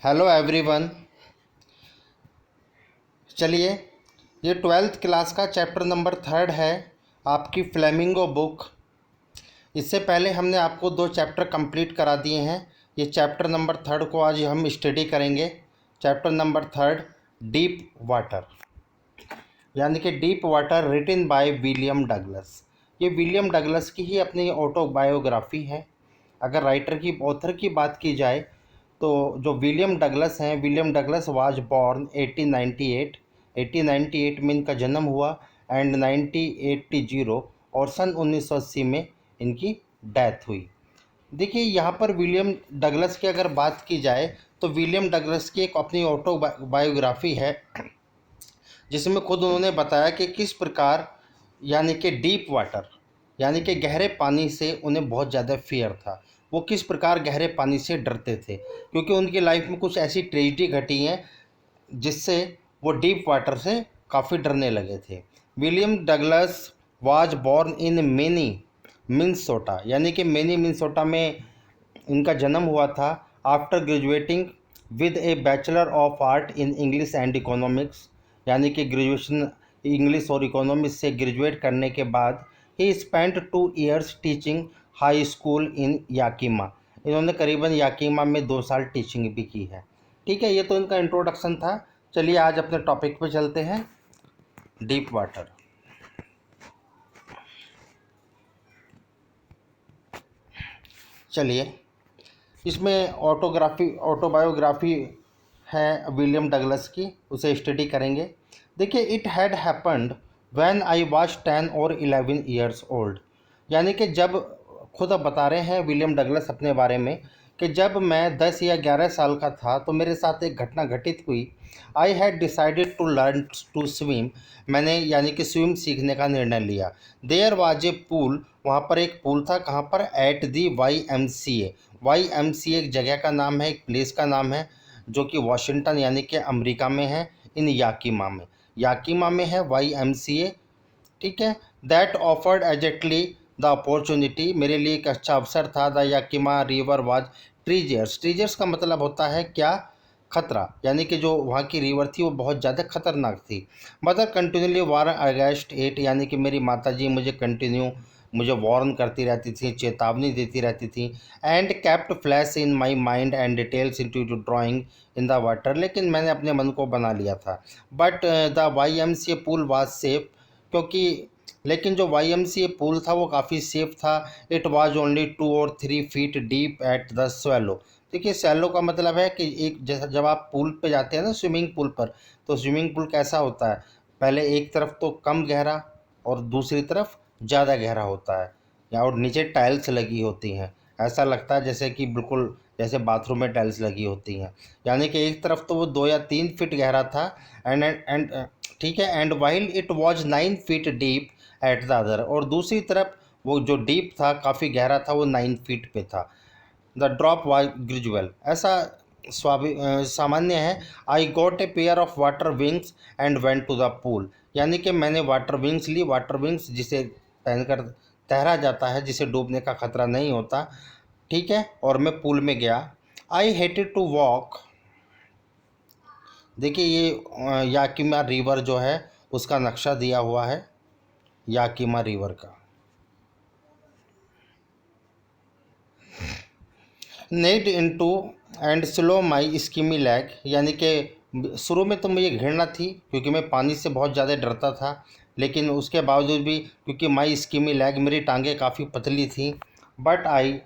Hello everyone. चलिए, ये 12th class का चैप्टर नंबर 3 है, आपकी फ्लेमिंगो बुक। इससे पहले हमने आपको 2 चैप्टर कंप्लीट करा दिए हैं। ये चैप्टर नंबर 3 को आज हम स्टडी करेंगे। चैप्टर नंबर 3, डीप वाटर, यानी कि deep water, written by William Douglas. ये विलियम डगलस की ही अपनी ऑटोबायोग्राफी है। अगर राइटर की, ऑथर की बात की जाए तो जो विलियम डगलस हैं, विलियम डगलस वाज बॉर्न 1898। 1898 में इनका जन्म हुआ एंड 1980 और सन 1980 में इनकी डेथ हुई। देखिए, यहाँ पर विलियम डगलस की अगर बात की जाए तो विलियम डगलस की एक अपनी ऑटोबायोग्राफी है, जिसमें खुद उन्होंने बताया कि किस प्रकार, यानी कि डीप वाटर, यानी कि गहरे पानी से उन्हें बहुत ज़्यादा फियर था। वो किस प्रकार गहरे पानी से डरते थे, क्योंकि उनकी लाइफ में कुछ ऐसी ट्रेजिडी घटी हैं जिससे वो डीप वाटर से काफ़ी डरने लगे थे। William Douglas was born in Maine Minnesota, यानी कि मेनी मिन्सोटा में इनका जन्म हुआ था। After graduating with a bachelor of art in English and economics, यानी कि ग्रेजुएशन इंग्लिश और इकोनॉमिक्स से ग्रेजुएट करने के बाद ही spent 2 years teaching high school in Yakima. इन्होंने करीबन याकीमा में 2 साल टीचिंग भी की है। ठीक है, ये तो इनका इंट्रोडक्शन था। चलिए आज अपने टॉपिक पे चलते हैं, डीप वाटर। चलिए, इसमें ऑटोबायोग्राफी है विलियम डगलस की, उसे स्टडी करेंगे। देखिए, it had happened when I was 10 or 11 years old, यानी कि जब, खुद अब बता रहे हैं विलियम डगलस अपने बारे में कि जब मैं 10 या 11 साल का था तो मेरे साथ एक घटना घटित हुई। I had decided to learn to swim, मैंने यानी कि स्विम सीखने का निर्णय लिया। देयर वाज ए पूल, वहाँ पर एक पूल था। कहाँ पर? At the YMCA। YMCA एक जगह का नाम है, एक प्लेस का नाम है, जो कि वाशिंगटन यानी कि अमेरिका में है। इन याकीमा में, याकीमा में है YMCA। ठीक है। That offered exactly the opportunity, मेरे लिए एक अच्छा अवसर था। द याकीमा रिवर वाज ट्रीजियर्स, ट्रीजियर्स का मतलब होता है क्या? खतरा, यानी कि जो वहाँ की रिवर थी वो बहुत ज़्यादा खतरनाक थी। Mother continually war against it, यानी कि मेरी माता जी मुझे वार्न करती रहती थी, चेतावनी देती रहती थी। And kept flash in my mind and details in to drawing in the water, लेकिन मैंने अपने मन को बना लिया था। But the YMCA pool was safe, क्योंकि, लेकिन जो YMCA पूल था वो काफ़ी सेफ था। It was only 2 or 3 feet deep at the swallow। देखिए, सैलो का मतलब है कि एक, जैसा जब आप पूल पे जाते हैं ना, स्विमिंग पूल पर, तो स्विमिंग पूल कैसा होता है? पहले एक तरफ तो कम गहरा और दूसरी तरफ ज़्यादा गहरा होता है, या और नीचे टाइल्स लगी होती हैं। ऐसा लगता है जैसे कि बिल्कुल जैसे बाथरूम में टाइल्स लगी होती हैं। यानी कि एक तरफ तो वो 2 या 3 फीट गहरा था। एंड ठीक है, and while it was 9 feet deep at the other, और दूसरी तरफ वो जो डीप था, काफ़ी गहरा था, वो 9 feet पे था। द ड्रॉप वाज ग्रेजुअल, ऐसा सामान्य है। I got a pair of water wings and went to the pool, यानी कि मैंने वाटर विंग्स ली। वाटर विंग्स जिसे पहनकर तैरा जाता है, जिसे डूबने का खतरा नहीं होता। ठीक है, और मैं पूल में गया। I hated to walk. देखिए, ये याकिमा रिवर जो है उसका नक्शा दिया हुआ है, याकिमा रिवर का। Ned into and slow my skinny leg, यानी कि शुरू में तो मुझे घृणा थी क्योंकि मैं पानी से बहुत ज़्यादा डरता था, लेकिन उसके बावजूद भी, क्योंकि माई स्कीमी लैग, मेरी टांगें काफ़ी पतली थी। But I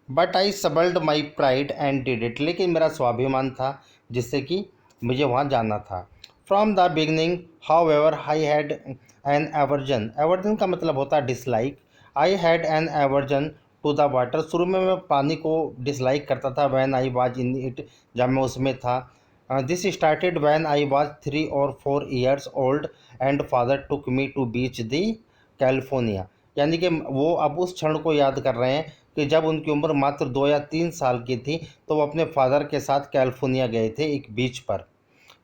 but I subdued my pride and did it, लेकिन मेरा स्वाभिमान था जिससे कि मुझे वहाँ जाना था। From the beginning however I had an aversion, aversion का मतलब होता है dislike. I had an aversion to the water, शुरू में मैं पानी को डिसलाइक करता था। When I was in it, जब मैं उसमें था। This started when I was 3 or 4 years old and father took me to beach the California, यानी कि वो अब उस क्षण को याद कर रहे हैं कि जब उनकी उम्र मात्र 2 या 3 साल की थी तो वो अपने फादर के साथ कैलिफोर्निया गए थे एक बीच पर।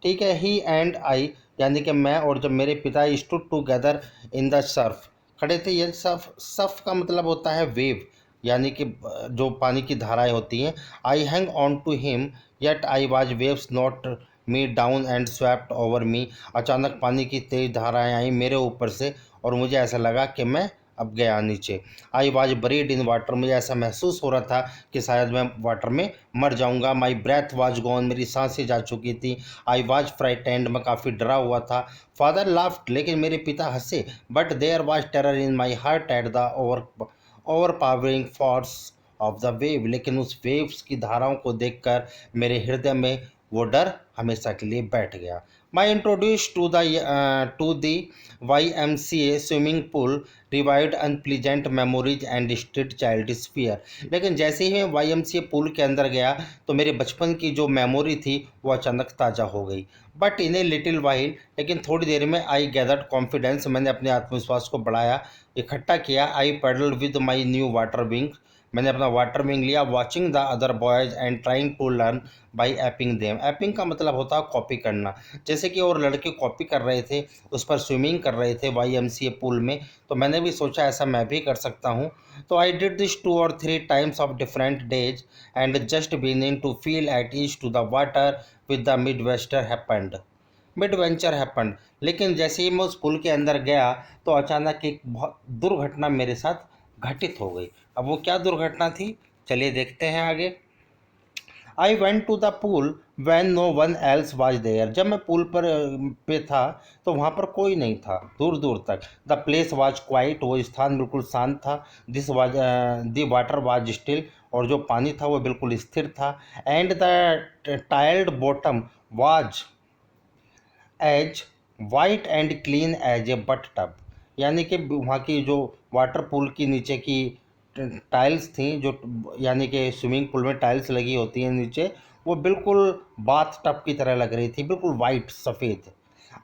ठीक है। ही एंड आई, यानी कि मैं और जब मेरे पिता, stood together in the Surf, खड़े थे। ये सर्फ, सर्फ का मतलब होता है वेव। यानी कि जो पानी की धाराएं होती हैं। I hang on to him yet I was waves not me down and swept over me. अचानक पानी की तेज धाराएं आई मेरे ऊपर से और मुझे ऐसा लगा कि मैं अब गया नीचे। I was buried in water, मुझे ऐसा महसूस हो रहा था कि शायद मैं वाटर में मर जाऊंगा। माई ब्रेथ वाज गॉन, मेरी सांसें जा चुकी थी। आई वाज फ्राइटेंड, मैं काफ़ी डरा हुआ था। फादर लाफ्ट, लेकिन मेरे पिता हंसे। But there was terror in my heart at the overpowering force of the wave, लेकिन उस वेव्स की धाराओं को देखकर मेरे हृदय में वो डर हमेशा के लिए बैठ गया। My introduce to the YMCA swimming pool revived unpleasant memories and street childish fear. लेकिन जैसे ही मैं YMCA पूल के अंदर गया तो मेरे बचपन की जो मेमोरी थी वो अचानक ताज़ा हो गई। But in a little while, लेकिन थोड़ी देर में आई गैदर्ड कॉन्फिडेंस, मैंने अपने आत्मविश्वास को बढ़ाया, इकट्ठा किया। I paddle with my new water wing, मैंने अपना वाटर विंग लिया। Watching the other boys and trying to learn by aping them. Aping का मतलब होता है कॉपी करना। जैसे कि और लड़के कॉपी कर रहे थे, उस पर स्विमिंग कर रहे थे YMCA पूल में, तो मैंने भी सोचा ऐसा मैं भी कर सकता हूँ। तो I did this 2 or 3 times of different days and just beginning to feel at ease to the water with the mid venture happened. लेकिन जैसे ही मैं उस पुल के अंदर गया तो अचानक एक बहुत दुर्घटना मेरे साथ घटित हो गई। अब वो क्या दुर्घटना थी, चलिए देखते हैं आगे। I went to the pool when no one else was there, जब मैं पूल पर पे था तो वहाँ पर कोई नहीं था दूर दूर तक। द प्लेस वाज क्वाइट, वो स्थान बिल्कुल शांत था। This was the water was still, और जो पानी था वो बिल्कुल स्थिर था। And the tiled bottom was as white and clean as a bathtub, यानी कि वहाँ की जो वाटर पूल की नीचे की टाइल्स थी, जो यानी कि स्विमिंग पूल में टाइल्स लगी होती हैं नीचे, वो बिल्कुल बाथ टब की तरह लग रही थी, बिल्कुल वाइट सफ़ेद।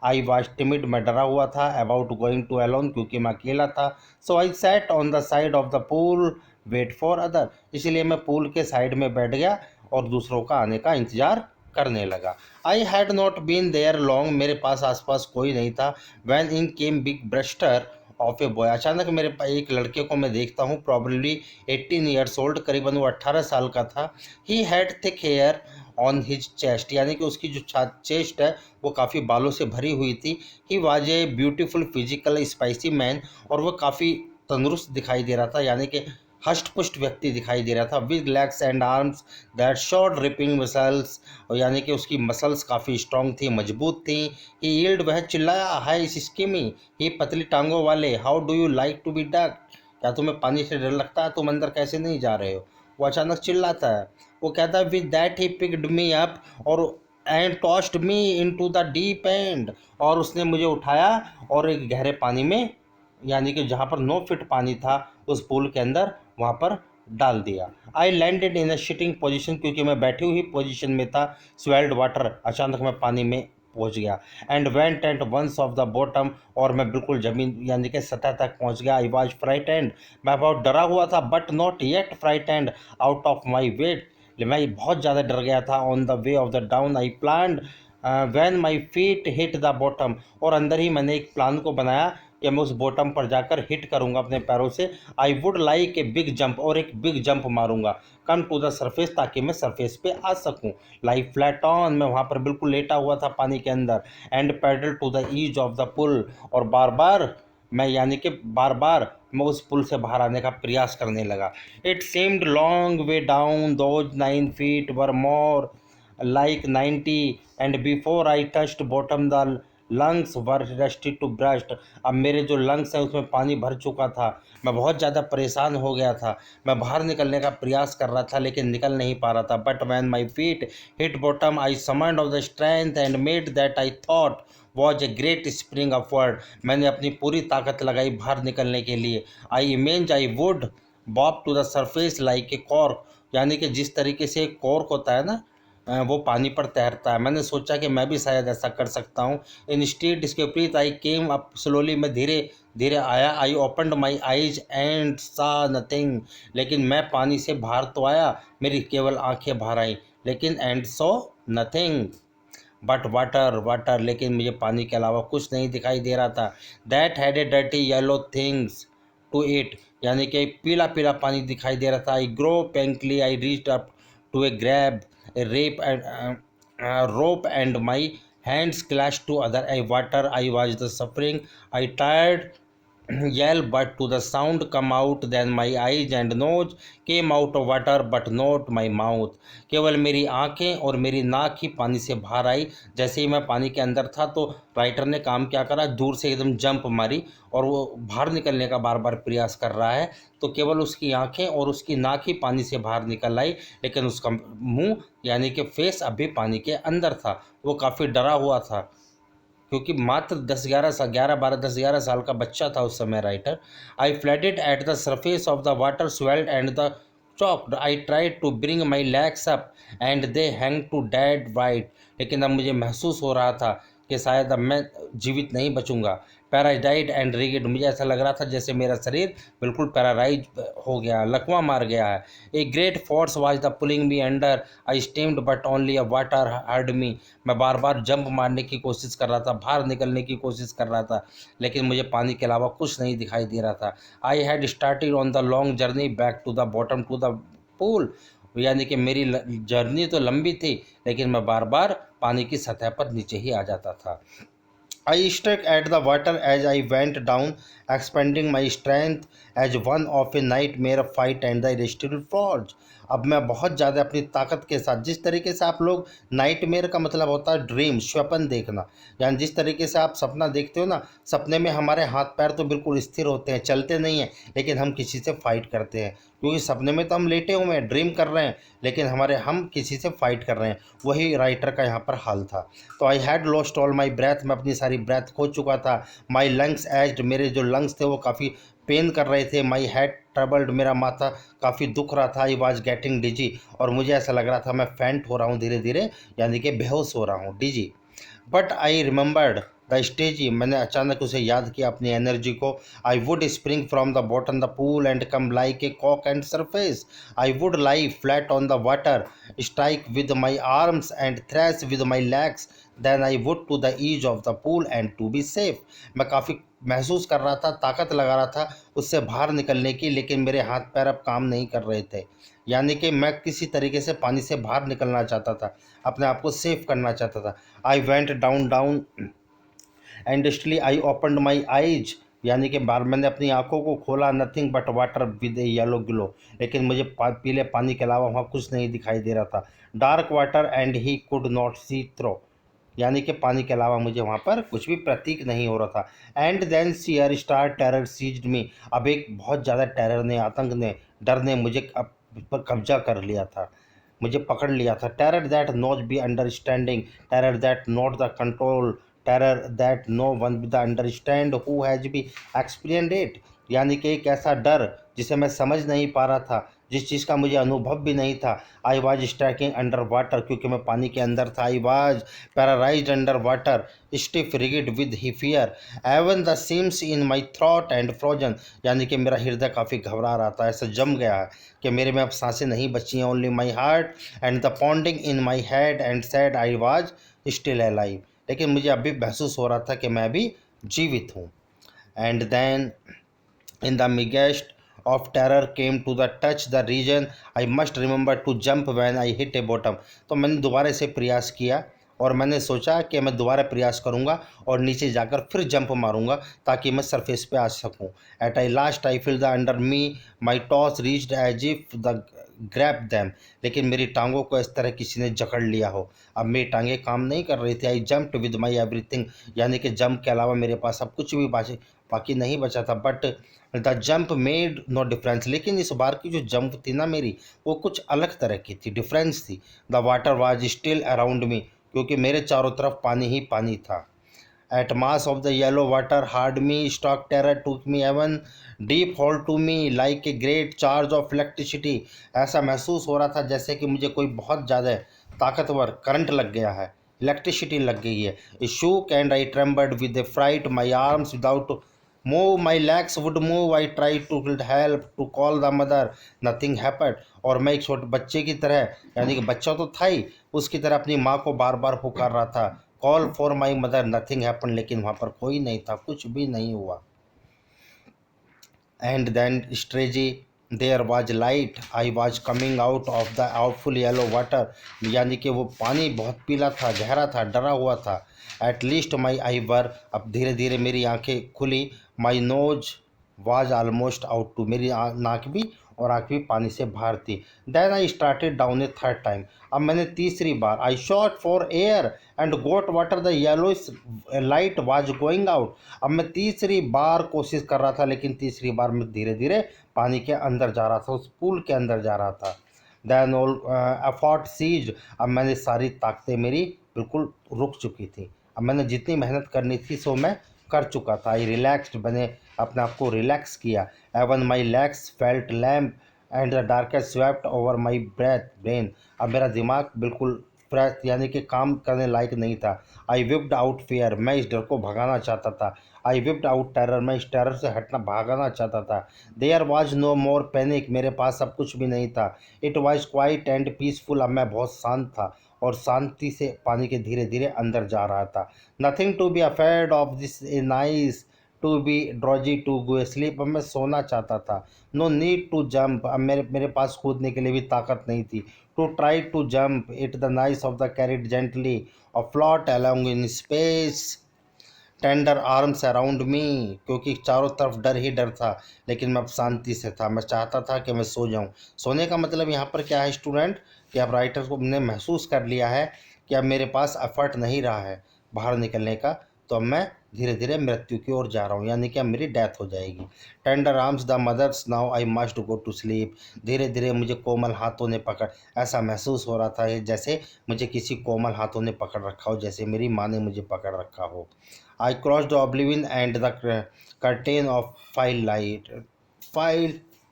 आई वाज टिमिड, मैं डरा हुआ था। अबाउट गोइंग टू अलोन, क्योंकि मैं अकेला था। So I sat on the side of the pool wait for other, इसलिए मैं पूल के साइड में बैठ गया और दूसरों का आने का इंतज़ार करने लगा। I had not been there long, मेरे पास आसपास कोई नहीं था। When in came big bruiser of a boy, अचानक मेरे एक लड़के को मैं देखता हूँ, प्रॉबली 18 ईयर्स ओल्ड, करीबन वो 18 साल का था। He had thick hair on his chest, यानी कि उसकी जो चेस्ट है वो काफ़ी बालों से भरी हुई थी। He was a beautiful physical spicy man, और वो काफ़ी तंदुरुस्त दिखाई दे रहा था, यानी कि हष्ट पुष्ट व्यक्ति दिखाई दे रहा था। With legs and arms that short ripping muscles, और यानी कि उसकी मसल्स काफ़ी स्ट्रांग थी, मजबूत थी। ही यील्ड, वह चिल्लाया, हाय स्किमी, ही पतली टांगों वाले, how do you like to be duck, क्या तुम्हें पानी से डर लगता है, तुम अंदर कैसे नहीं जा रहे हो। वो अचानक चिल्लाता है। वो कहता है with that he picked me up और and tossed me into the deep end, और उसने मुझे उठाया और एक गहरे पानी में, यानी कि जहाँ पर 9 फीट पानी था उस पूल के अंदर, वहाँ पर डाल दिया। I landed in a sitting position, क्योंकि मैं बैठी हुई पोजीशन में था। स्वेल्ड वाटर, अचानक मैं पानी में पहुंच गया। And went at once of the bottom, और मैं बिल्कुल ज़मीन यानी कि सतह तक पहुंच गया। आई वॉज फ्राइटेंड, मैं बहुत डरा हुआ था। But not yet frightened out of my weight, मैं बहुत ज़्यादा डर गया था। On the way of the down I plan van my feet hit the bottom, और अंदर ही मैंने एक प्लान को बनाया कि मैं उस बॉटम पर जाकर हिट करूंगा अपने पैरों से। I would like a big jump, और एक बिग जंप मारूंगा। कम टू द सरफेस, ताकि मैं सरफेस पे आ सकूं। लाइक फ्लैट ऑन, मैं वहाँ पर बिल्कुल लेटा हुआ था पानी के अंदर। And paddle to the ease of the pool, और बार बार मैं यानी कि बार बार मैं उस पुल से बाहर आने का प्रयास करने लगा। It seemed long way down, those 9 feet were more like 90, and before I touched bottom the lungs were rusty to burst, अब मेरे जो लंग्स हैं उसमें पानी भर चुका था। मैं बहुत ज़्यादा परेशान हो गया था। मैं बाहर निकलने का प्रयास कर रहा था लेकिन निकल नहीं पा रहा था। But when my feet hit bottom I summoned of the strength and made that I thought was a great spring upward, मैंने अपनी पूरी ताकत लगाई बाहर निकलने के लिए। I image I would bob to the surface like a cork, यानी कि जिस तरीके से एक कॉर्क होता है ना, वो पानी पर तैरता है। मैंने सोचा कि मैं भी शायद ऐसा कर सकता हूँ। इंस्टीड, इसके विपरीत, आई केम अप स्लोली, मैं धीरे धीरे आया। I opened my eyes and सा नथिंग, लेकिन मैं पानी से बाहर तो आया, मेरी केवल आंखें बाहर आई, लेकिन and so nothing but water water, लेकिन मुझे पानी के अलावा कुछ नहीं दिखाई दे रहा था। That had a dirty yellow things to it, यानी कि पीला पीला पानी दिखाई दे रहा था। I grow panicky I reached up to a grab a rope rope and my hands clashed to other I water I was the suffering I tired yell but to the sound come out then my eyes and nose came out of water but not my mouth। केवल मेरी आंखें और मेरी नाक ही पानी से बाहर आई। जैसे ही मैं पानी के अंदर था तो राइटर ने काम क्या करा, दूर से एकदम जंप मारी और वो बाहर निकलने का बार बार प्रयास कर रहा है। तो केवल उसकी आंखें और उसकी नाक ही पानी से बाहर निकल आई, लेकिन उसका मुंह यानी कि फेस अभी पानी के अंदर था। वो काफ़ी डरा हुआ था क्योंकि मात्र 10-11 साल का बच्चा था उस समय writer. I flooded at the surface of the water swelled and the choked I tried to bring my legs up and they hang to dead white. लेकिन अब मुझे महसूस हो रहा था कि शायद अब मैं जीवित नहीं बचूंगा। पैराडाइड एंड रिगिड, मुझे ऐसा लग रहा था जैसे मेरा शरीर बिल्कुल पैरालाइज हो गया, लकवा मार गया है। A great force was the pulling me under I steamed but only a water heard me. मैं बार बार जंप मारने की कोशिश कर रहा था, बाहर निकलने की कोशिश कर रहा था, लेकिन मुझे पानी के अलावा कुछ नहीं दिखाई दे रहा था। I had started on the long journey back to the bottom to the pool, यानी कि मेरी जर्नी तो लंबी थी, लेकिन मैं बार बार पानी की सतह पर नीचे ही आ जाता था। I struck at the water as I went down, expending my strength as one of a nightmare fight and the irresistible force। अब मैं बहुत ज़्यादा अपनी ताकत के साथ, जिस तरीके से आप लोग, नाइटमेयर का मतलब होता है ड्रीम, स्वप्न देखना, यानी जिस तरीके से आप सपना देखते हो ना, सपने में हमारे हाथ पैर तो बिल्कुल स्थिर होते हैं, चलते नहीं हैं, लेकिन हम किसी से फाइट करते हैं, क्योंकि सपने में तो हम लेटे हुए हैं, ड्रीम कर रहे हैं, लेकिन हम किसी से फाइट कर रहे हैं। वही राइटर का यहाँ पर हाल था। तो I had lost all my breath, मैं अपनी सारी ब्रेथ खो चुका था। माई लंग्स एज्ड, मेरे जो लंग्स थे वो काफ़ी पेन कर रहे थे। माई हेड ट्रबल्ड, मेरा माथा काफ़ी दुख रहा था। आई वॉज गेटिंग डिजी, और मुझे ऐसा लग रहा था मैं फेंट हो रहा हूँ धीरे धीरे, यानी कि बेहोश हो रहा हूँ, dizzy. But I remembered the strategy, मैंने अचानक उसे याद किया, अपनी एनर्जी को। I would spring from the bottom the pool and come like a कॉक and surface. I would lie flat on the water, strike with my arms and thrash with my legs, then I would to the ease of the pool and to be safe. मैं काफ़ी महसूस कर रहा था, ताकत लगा रहा था उससे बाहर निकलने की, लेकिन मेरे हाथ पैर अब काम नहीं कर रहे थे। यानी कि मैं किसी तरीके से पानी से बाहर निकलना चाहता था, अपने आप को सेफ करना चाहता था। I went down down and still I opened my eyes, यानी कि बार मैंने अपनी आंखों को खोला। Nothing but water with A yellow glow, लेकिन मुझे पीले पानी के अलावा वहाँ कुछ नहीं दिखाई दे रहा था। Dark water and he could not see through, यानी कि पानी के अलावा मुझे वहाँ पर कुछ भी प्रतीक नहीं हो रहा था। And then sheer stark terror seized me, अब एक बहुत ज़्यादा टेरर ने, आतंक ने, डर ने मुझे पर कब्जा कर लिया था, मुझे पकड़ लिया था। Terror that knows be understanding, terror that not the control, terror that no one with understand who has be experience it, यानी कि एक ऐसा डर जिसे मैं समझ नहीं पा रहा था, जिस चीज़ का मुझे अनुभव भी नहीं था। I was striking under water, क्योंकि मैं पानी के अंदर था। I was paralysed under water, stiff rigid with he fear, even the seams in my throat and frozen, यानी कि मेरा हृदय काफ़ी घबरा रहा था, ऐसा जम गया है कि मेरे में अब सांसें नहीं बची हैं। Only my heart and the पॉन्डिंग in my head and sad I was still alive, लेकिन मुझे अभी महसूस हो रहा था कि मैं अभी जीवित हूँ। And then in the midst of terror came to the touch the region I must remember to jump when I hit a bottom। तो मैंने दोबारा से प्रयास किया और मैंने सोचा कि मैं दोबारा प्रयास करूंगा और नीचे जाकर फिर जंप मारूंगा ताकि मैं सरफेस पे आ सकूं। At I last I feel the under me my toes reached as if the grab them, लेकिन मेरी टांगों को इस तरह किसी ने जकड़ लिया हो। अब मेरी टांगें काम नहीं कर रही थी। आई जंप्ड विद माई एवरीथिंग, यानी कि जंप के अलावा मेरे पास अब कुछ भी बाकी नहीं बचा था। But the jump made no difference, लेकिन इस बार की जो जंप थी ना मेरी, वो कुछ अलग तरह की थी, डिफरेंस थी। The water was still around me, क्योंकि मेरे चारों तरफ पानी ही पानी था। At mass of the yellow water hard me stark terror took me even deep hole to me like a great charge of electricity, ऐसा महसूस हो रहा था जैसे कि मुझे कोई बहुत ज़्यादा ताकतवर करंट लग गया है, इलेक्ट्रिसिटी लग गई है। A shook and I trembled with a fright my arms without move my legs would move I try to help to call the mother, nothing happened, और मैं एक छोटे बच्चे की तरह, यानी कि बच्चा तो था ही, उसकी तरह अपनी माँ को बार बार पुकार रहा था, call for my mother, nothing happened, लेकिन वहाँ पर कोई नहीं था, कुछ भी नहीं हुआ। And then strangely there was light I was coming out of the awful yellow water, यानी कि वो पानी बहुत पीला था, गहरा था, डरा हुआ था। एट लीस्ट माई आई वर, अब धीरे धीरे मेरी आंखें खुली। My nose was almost out too, मेरी नाक भी और आँख भी पानी से बाहर थी। Then I started down a third time, अब मैंने तीसरी बार I shot for air and got water, the yellow light was going out. अब मैं तीसरी बार कोशिश कर रहा था, लेकिन तीसरी बार मैं धीरे धीरे पानी के अंदर जा रहा था, उस पूल के अंदर जा रहा था। दैन ऑल एफर्ट सीज, अब मैंने सारी ताकतें मेरी बिल्कुल रुक चुकी थी। अब मैंने जितनी मेहनत करनी थी सो मैं कर चुका था। आई रिलैक्सड, मैंने अपने आप को रिलैक्स किया। Even my legs felt limp and the darkness swept over my brain, अब मेरा दिमाग बिल्कुल फ्रेश यानी कि काम करने लायक नहीं था। आई विप्ड आउट फियर, मैं इस डर को भगाना चाहता था। आई विप्ड आउट टेरर, मैं इस टेरर से हटना भागना चाहता था। There was no more panic, मेरे पास अब कुछ भी नहीं था। It was quiet and peaceful, अब मैं बहुत शांत था और शांति से पानी के धीरे धीरे अंदर जा रहा था। Nothing to be afraid of this a nice to be drowsy to go sleep, अब मैं सोना चाहता था। नो नीड टू जंप, अब मेरे पास कूदने के लिए भी ताकत नहीं थी। To try to jump it the nice of the carried gently और float along in space tender arms around me, क्योंकि चारों तरफ डर ही डर था। लेकिन मैं अब शांति से था, मैं चाहता था कि मैं सो जाऊं। सोने का मतलब यहाँ पर क्या है स्टूडेंट, कि अब राइटर को ने महसूस कर लिया है कि अब मेरे पास एफर्ट नहीं रहा है बाहर निकलने का, तो अब मैं धीरे धीरे मृत्यु की ओर जा रहा हूँ, यानी कि अब मेरी डेथ हो जाएगी। Tender arms the mothers now I must go to sleep, धीरे धीरे मुझे कोमल हाथों ने पकड़, ऐसा महसूस हो रहा था जैसे मुझे किसी कोमल हाथों ने पकड़ रखा हो, जैसे मेरी माँ ने मुझे पकड़ रखा हो। I crossed the oblivion and the curtain of file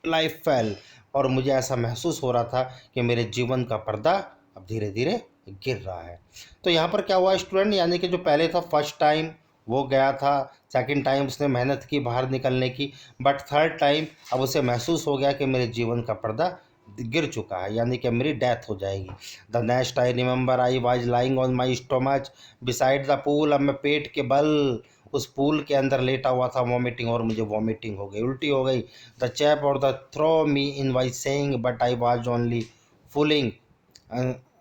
life fell, और मुझे ऐसा महसूस हो रहा था कि मेरे जीवन का पर्दा अब धीरे धीरे गिर रहा है। तो यहाँ पर क्या हुआ स्टूडेंट, यानी कि जो पहले था फर्स्ट टाइम वो गया था, सेकंड टाइम उसने मेहनत की बाहर निकलने की, बट थर्ड टाइम अब उसे महसूस हो गया कि मेरे जीवन का पर्दा गिर चुका है, यानी कि मेरी डेथ हो जाएगी। The next I remember I was lying on my stomach beside the pool, अब मैं पेट के बल उस पूल के अंदर लेटा हुआ था, वॉमिटिंग, और मुझे वॉमिटिंग हो गई, उल्टी हो गई। द चैप और the throw me in why saying but I was only fooling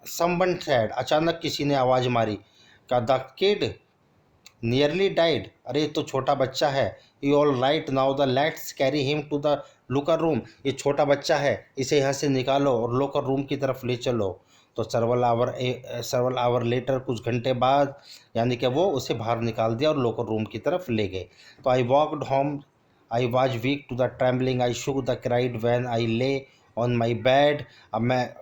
someone said, अचानक किसी ने आवाज़ मारी का द किड नियरली डाइड, अरे तो छोटा बच्चा है। You all right now the let's carry him to the locker room, ये छोटा बच्चा है, इसे यहाँ से निकालो और लोकर रूम की तरफ ले चलो। तो सर्वल आवर लेटर, कुछ घंटे बाद, यानी कि वो उसे बाहर निकाल दिया और लोकर रूम की तरफ ले गए। तो I walked home, I was weak to the trembling, I shook the cried when I lay on my bed, अब मैं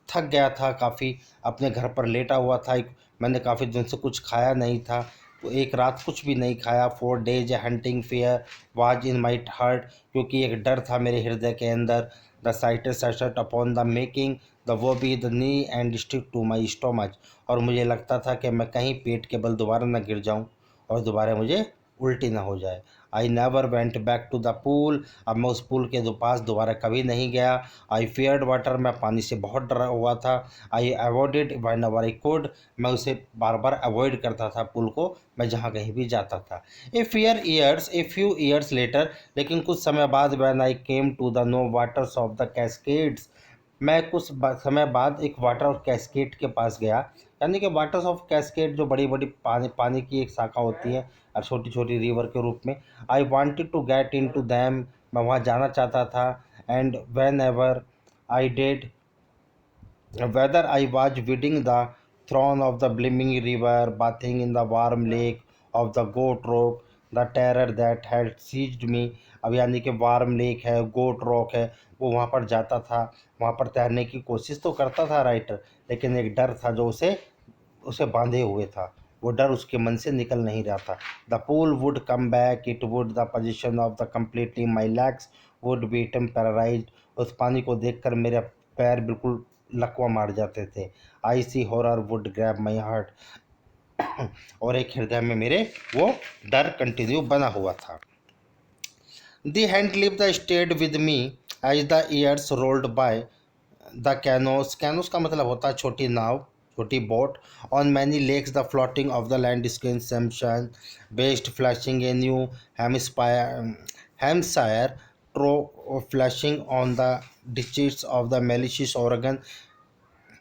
थक गया था काफ़ी, अपने घर पर लेटा हुआ था। मैंने काफ़ी दिन से कुछ खाया नहीं था, तो एक रात कुछ भी नहीं खाया। 4 days a haunting fear was in my heart, क्योंकि एक डर था मेरे हृदय के अंदर। द साइटेड सशट अपॉन द मेकिंग द वो be the knee and stick to my stomach, और मुझे लगता था कि मैं कहीं पेट के बल दोबारा न गिर जाऊं और दोबारा मुझे उल्टी ना हो जाए। I never went back to the pool, अब मैं उस पूल के पास दोबारा कभी नहीं गया। आई फियर्ड वाटर, मैं पानी से बहुत डरा हुआ था। I avoided whenever I could, मैं उसे बार बार अवॉइड करता था पुल को, मैं जहाँ कहीं भी जाता था। ए फ्यू ईयर्स लेटर, लेकिन कुछ समय बाद when I came to the no waters of the cascades, मैं कुछ समय बाद एक वाटर ऑफ कैस्केड के पास गया, यानी कि वाटर्स ऑफ कैस्केड जो बड़ी बड़ी पानी की एक शाखा होती है और छोटी छोटी रिवर के रूप में। I wanted to get in to them, मैं वहाँ जाना चाहता था। And whenever I did, whether I was weeding the throne of the blooming river, bathing in the warm lake of the goat rock, the terror that had seized me, अब यानी कि warm lake है, गोट rock है, वो वहाँ पर जाता था, वहाँ पर तैरने की कोशिश तो करता था राइटर, लेकिन एक डर था जो उसे उसे बांधे हुए था, वो डर उसके मन से निकल नहीं रहा था। The pool would come back, it would the position of the completely my legs would be temporize, उस पानी को देखकर मेरे पैर बिल्कुल लकवा मार जाते थे। I see horror would grab my heart, और एक हृदय में मेरे वो डर कंटिन्यू बना हुआ था। The hand live the stayed with me as the years rolled by the canoes, canoes का मतलब होता है छोटी नाव, छोटी boat. On many lakes the floating of the land screen salmon best flashing a new Hampshire flashing on the ditches of the malicious Oregon,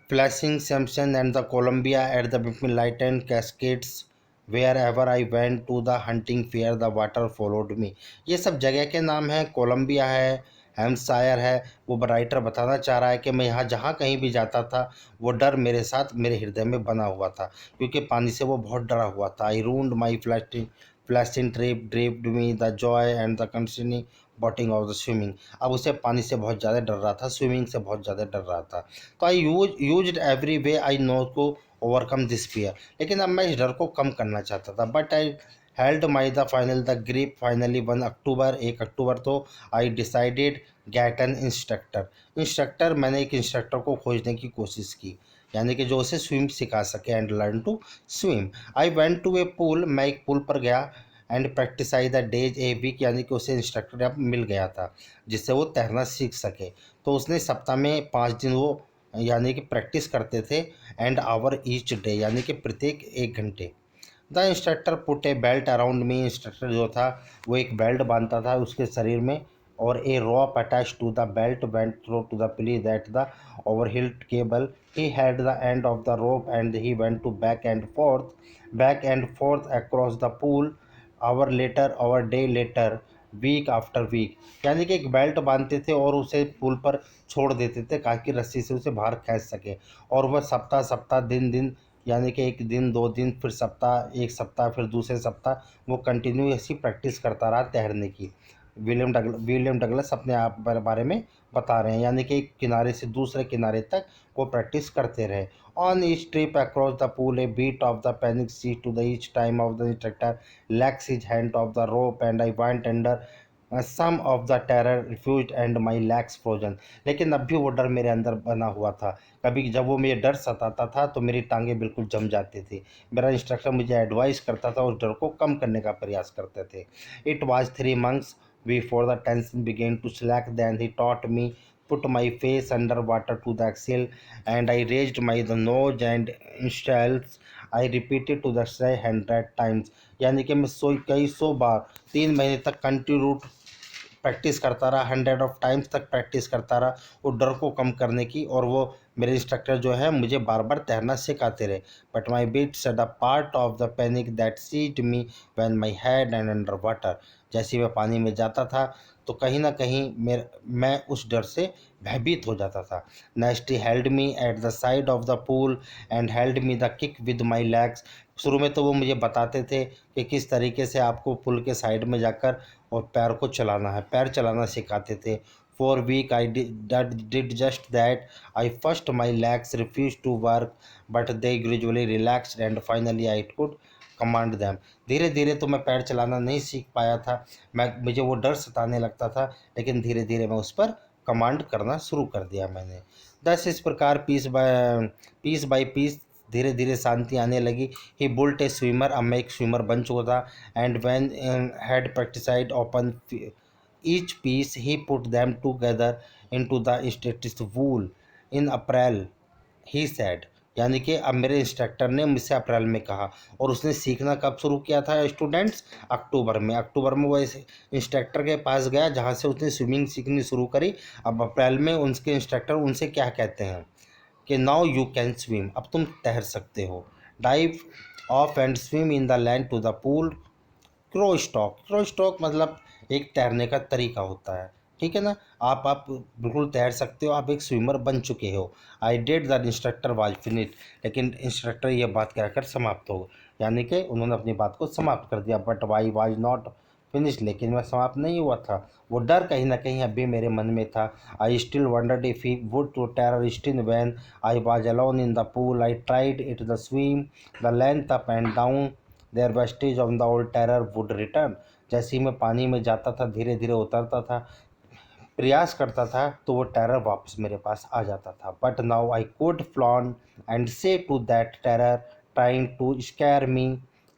flashing Simpson and the Columbia at the between light and cascades. Wherever I went to the hunting fair, the water followed me. ये सब जगह के नाम हैं, Colombia है, Hampshire है। वो writer बताना चाह रहा है कि मैं यहाँ जहाँ कहीं भी जाता था वो डर मेरे साथ मेरे हृदय में बना हुआ था, क्योंकि पानी से वो बहुत डरा हुआ था। I ruined my flashing trip deprived me the joy and the continue boating of the swimming. अब उसे पानी से बहुत ज़्यादा डर रहा था, स्विमिंग से बहुत ज़्यादा डर रहा था। तो I used every way I know to overcome this fear. लेकिन अब मैं इस डर को कम करना चाहता था। But I held my the final the grip finally 1 अक्टूबर, 1 अक्टूबर तो I decided get an instructor. मैंने एक इंस्ट्रक्टर को खोजने की कोशिश की, यानी कि जो उसे स्विम सिखा सके, and learn to swim. I went to a pool, मैं एक पूल पर गया, and practice I the days a week, यानी कि उसे इंस्ट्रक्टर अब मिल गया था जिससे वो तैरना सीख सके। तो उसने सप्ताह में 5 दिन वो यानी कि प्रैक्टिस करते थे, एंड आवर ईच डे, यानी कि प्रत्येक 1 घंटे। The instructor put A belt around me, instructor जो था वो एक बेल्ट बांधता था उसके शरीर में, और a rope attach to the belt went through to the pulley that the overhead cable. He had the end of the rope and he went to back and forth across the pool, hour later, hour day later, week after week. यानी कि एक belt बांधते थे और उसे पुल पर छोड़ देते थे ताकि रस्सी से उसे बाहर खींच सके, और वह सप्ताह सप्ताह दिन दिन, यानी कि 1 दिन 2 दिन, फिर सप्ताह 1 सप्ताह, फिर दूसरे सप्ताह वो कंटिन्यू ऐसी प्रैक्टिस करता रहा तैरने की। विलियम डगलस अपने आप बारे में बता रहे हैं, यानी कि एक किनारे से दूसरे किनारे तक वो प्रैक्टिस करते रहे। On each trip across the pool a beat of the panic see to the each time of the instructor lax his hand of the rope and I want under some of the terror refuse and my lax frozen. लेकिन अब भी वो डर मेरे अंदर बना हुआ था। कभी जब वो मुझे डर सताता था तो मेरी टांगें बिल्कुल जम जाती थी। मेरा इंस्ट्रक्टर मुझे एडवाइस करता था, उस डर को कम करने का प्रयास करते थे। It was 3 months before the tension began to slack, then he taught me put my face under water to the exhale, and I raised my the nose and instals I repeated to the say 100 times। यानी कि मैं कई सौ बार 3 महीने तक continue practice करता रहा, 100 times तक प्रैक्टिस करता रहा वो डर को कम करने की, और वो मेरे इंस्ट्रक्टर जो है मुझे बार बार तैरना सिखाते रहे। But my beat said a part of the panic that seed me when my head and under water. जैसे मैं पानी में जाता था तो कहीं ना कहीं मैं उस डर से भयभीत हो जाता था। Nasty held me at the side of the pool and held me the kick with my legs. शुरू में तो वो मुझे बताते थे कि किस तरीके से आपको पुल के साइड में जाकर और पैर को चलाना है, पैर चलाना सिखाते थे। For week I did just that. I first my legs refuse to work but they gradually relaxed and finally I could command them. धीरे धीरे तो मैं पैर चलाना नहीं सीख पाया था, मुझे वो डर सताने लगता था, लेकिन धीरे धीरे मैं उस पर कमांड करना शुरू कर दिया मैंने। दस इस प्रकार पीस बाय पीस धीरे धीरे शांति आने लगी। ही बुल्ट ए स्विमर, अब मैं एक स्विमर बन चुका था। And when had practised open each piece he put them together into the status whole in April, he said. यानी कि अब मेरे इंस्ट्रक्टर ने मुझसे अप्रैल में कहा, और उसने सीखना कब शुरू किया था स्टूडेंट्स? अक्टूबर में वो इस इंस्ट्रक्टर के पास गया जहाँ से उसने स्विमिंग सीखनी शुरू करी। अब अप्रैल में उनके इंस्ट्रक्टर उनसे क्या कहते हैं कि नाउ यू कैन स्विम, अब तुम तैर सकते हो। Dive off and swim in the land to the pool. Crawl stroke मतलब एक तैरने का तरीका होता है, ठीक है ना। आप बिल्कुल तैर सकते हो, आप एक स्विमर बन चुके हो। I did the instructor was finish, लेकिन इंस्ट्रक्टर ये बात कहकर समाप्त हो, यानी कि उन्होंने अपनी बात को समाप्त कर दिया। But why was not finish, लेकिन वह समाप्त नहीं हुआ था। वो डर कहीं ना कहीं अभी मेरे मन में था। I still wondered if he would to terror still when I was alone in the pool. I tried it the swim the length up and down there vestige on the old terror would return. जैसे ही मैं पानी में जाता था, धीरे धीरे उतरता था, प्रयास करता था, तो वो टेरर वापस मेरे पास आ जाता था। But now I could frown and say to that terror trying to scare me,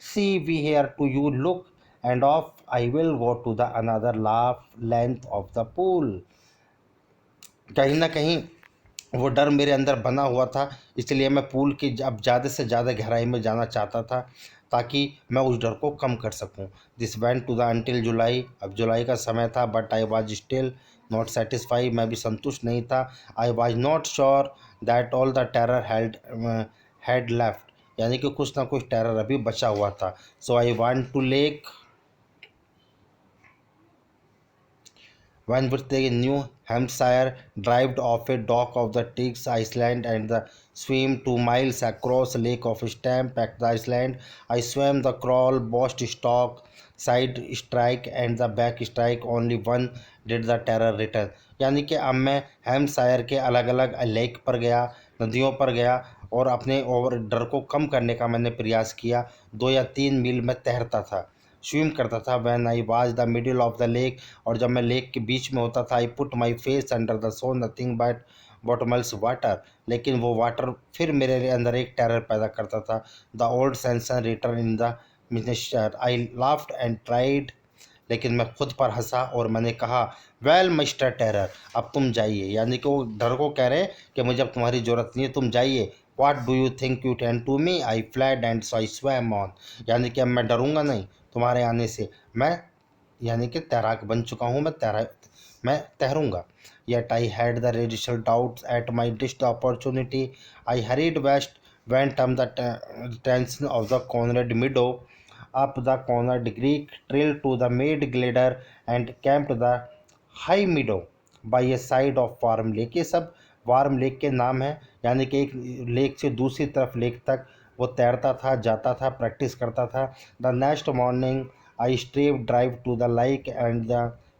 see we here to you look and off I will go to the another laugh length of the pool. कहीं ना कहीं वो डर मेरे अंदर बना हुआ था, इसलिए मैं पूल की अब ज़्यादा से ज़्यादा गहराई में जाना चाहता था ताकि मैं उस डर को कम कर सकूं। This went to the until July. अब जुलाई का समय था, but I was still not satisfy. मैं भी संतुष्ट नहीं था। I was not sure that all the terror had left, यानी कि कुछ ना कुछ टेरर अभी बचा हुआ था। So I want to lake when with the New Hampshire dived off a dock of the Tiggs Island and the swim 2 miles across Lake of Stamp at the Island. I swam the crawl, boast stalk, side strike and the back strike. Only one did the terror return. यानी कि अब मैं Hampshire के अलग अलग lake पर गया, नदियों पर गया और अपने और डर को कम करने का मैंने प्रयास किया। 2 या 3 मील मैं तैरता था, स्विम करता था। When I was the middle of the lake, और जब मैं लेक के बीच में होता था, I put my face under the saw nothing but bottomless water, लेकिन वो वाटर फिर मेरे अंदर एक टेरर पैदा करता था। The old sanction return in the minister. I laughed and tried, लेकिन मैं खुद पर हंसा और मैंने कहा, वेल मिस्टर टेरर, अब तुम जाइए। यानी कि वो डर को कह रहे हैं कि मुझे अब तुम्हारी ज़रूरत नहीं है, तुम जाइए। What do you think you can to me? I fled and so I swam on. यानी कि अब मैं डरूंगा नहीं तुम्हारे आने से, मैं यानी कि तैराक बन चुका हूँ, मैं तैरूंगा। Yet I had the residual doubts at my first opportunity. I hurried west went up the tension of the Conrad meadow up the cornered Greek trail to the Maid Glider and camped the High Meadow by a side of Warm Lake। ये सब warm lake के नाम हैं, यानी कि एक lake से दूसरी तरफ लेक तक वो तैरता था, जाता था, प्रैक्टिस करता था। The next morning I strove drive to the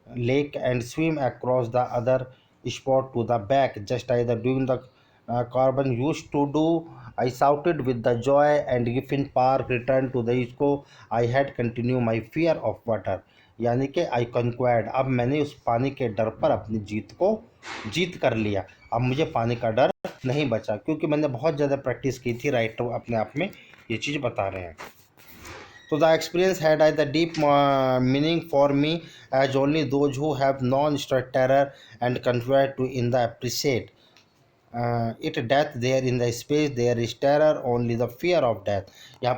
lake and swim across the other spot to the back, just as the doing the carbon used to do. I shouted with the joy, and Giffin Park returned to the echo. I had continued my fear of water। यानी कि आई कंक्वायर्ड, अब मैंने उस पानी के डर पर अपनी जीत कर लिया। अब मुझे पानी का डर नहीं बचा, क्योंकि मैंने बहुत ज़्यादा प्रैक्टिस की थी। राइटर अपने आप में ये चीज़ बता रहे हैं। So the experience had the deep meaning for me, as only those who have known terror and convert to in the appreciate it death there in the space there is terror only the fear of death। यहाँ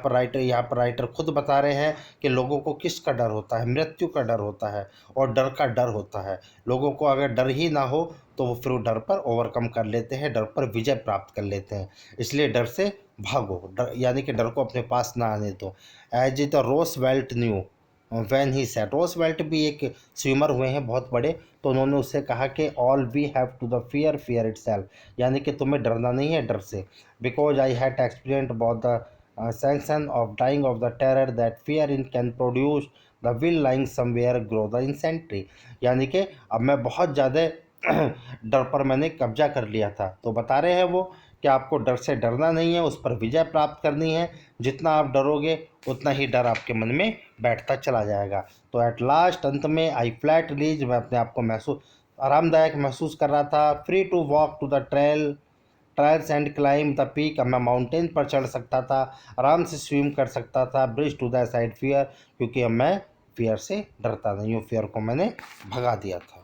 पर writer खुद बता रहे हैं कि लोगों को किसका डर होता है, मृत्यु का डर होता है और डर का डर होता है। लोगों को अगर डर ही ना हो तो वो फिर डर पर ओवरकम कर लेते हैं, डर पर विजय प्राप्त कर लेते हैं। इसलिए डर से भागो, डर यानी कि डर को अपने पास ना आने दो। As the Roosevelt knew when he said, Roosevelt भी एक स्विमर हुए हैं बहुत बड़े, तो उन्होंने उससे कहा कि all we have to the fear itself, यानी कि तुम्हें डरना नहीं है डर से। Because I had experience about the sensation of dying of the terror that fear in can produce the will lying somewhere grow the इंसेंट्री। यानी कि अब मैं बहुत ज़्यादा डर पर मैंने कब्जा कर लिया था। तो बता रहे हैं वो कि आपको डर से डरना नहीं है, उस पर विजय प्राप्त करनी है। जितना आप डरोगे उतना ही डर आपके मन में बैठता चला जाएगा। तो एट लास्ट, अंत में, आई फ्लैट रिलीज, मैं अपने आप को आरामदायक महसूस कर रहा था। Free to walk to the trails and climb the peak, अब मैं माउंटेन पर चढ़ सकता था, आराम से स्विम कर सकता था। Bridge to the side fear, क्योंकि अब मैं फियर से डरता नहीं हूँ, फियर को मैंने भगा दिया था।